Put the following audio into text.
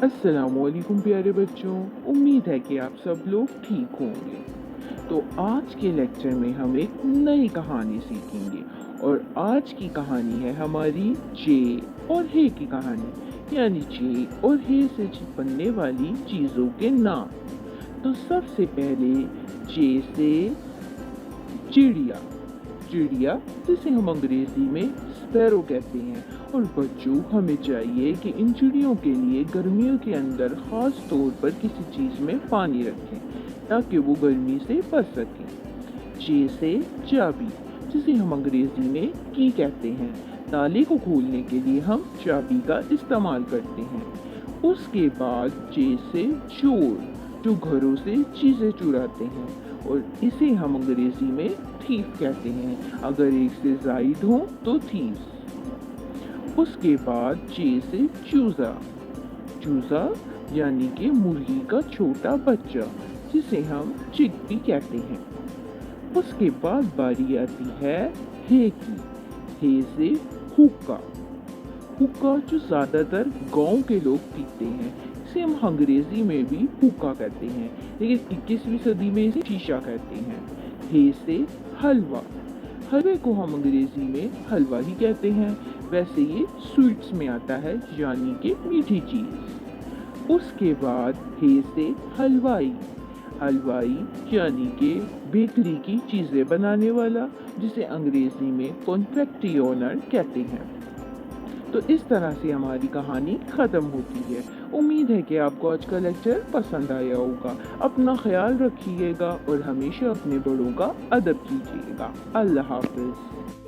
अस्सलामुअलैकुम प्यारे बच्चों। उम्मीद है कि आप सब लोग ठीक होंगे। तो आज के लेक्चर में हम एक नई कहानी सीखेंगे और आज की कहानी है हमारी जे और हे की कहानी, यानी जे और हे से बनने वाली चीज़ों के नाम। तो सबसे पहले जे से चिड़िया। चिड़िया जिसे हम अंग्रेजी में स्पैरो कहते हैं। और बच्चों, हमें चाहिए कि इन चिड़ियों के लिए गर्मियों के अंदर ख़ास तौर पर किसी चीज़ में पानी रखें ताकि वो गर्मी से बच सकें। जे से चाबी, जिसे हम अंग्रेजी में की कहते हैं। ताले को खोलने के लिए हम चाबी का इस्तेमाल करते हैं। उसके बाद जे से चोर, जो घरों से चीज़ें चुराते हैं और इसे हम अंग्रेजी में थीफ कहते हैं। अगर एक से ज़ायद हो तो थीव्स। उसके बाद जे से चूज़ा। चूज़ा यानी कि मुर्गी का छोटा बच्चा, जिसे हम चिक भी कहते हैं। उसके बाद बारी आती है हे की। हे से हुक्का। हुक्का जो ज़्यादातर गांव के लोग पीते हैं, इसे हम अंग्रेजी में भी हुक्का कहते हैं, लेकिन 21वीं सदी में इसे शीशा कहते हैं। हे से हलवा। हलवे को हम अंग्रेजी में हलवा ही कहते हैं, वैसे ये स्वीट्स में आता है, यानी कि मीठी चीज़। उसके बाद हे से हलवाई। हलवाई यानी कि बेकरी की चीज़ें बनाने वाला, जिसे अंग्रेजी में कॉन्फेक्टियोनर कहते हैं। तो इस तरह से हमारी कहानी ख़त्म होती है। उम्मीद है कि आपको आज का लेक्चर पसंद आया होगा। अपना ख्याल रखिएगा और हमेशा अपने बड़ों का अदब कीजिएगा। अल्लाह हाफ़िज़।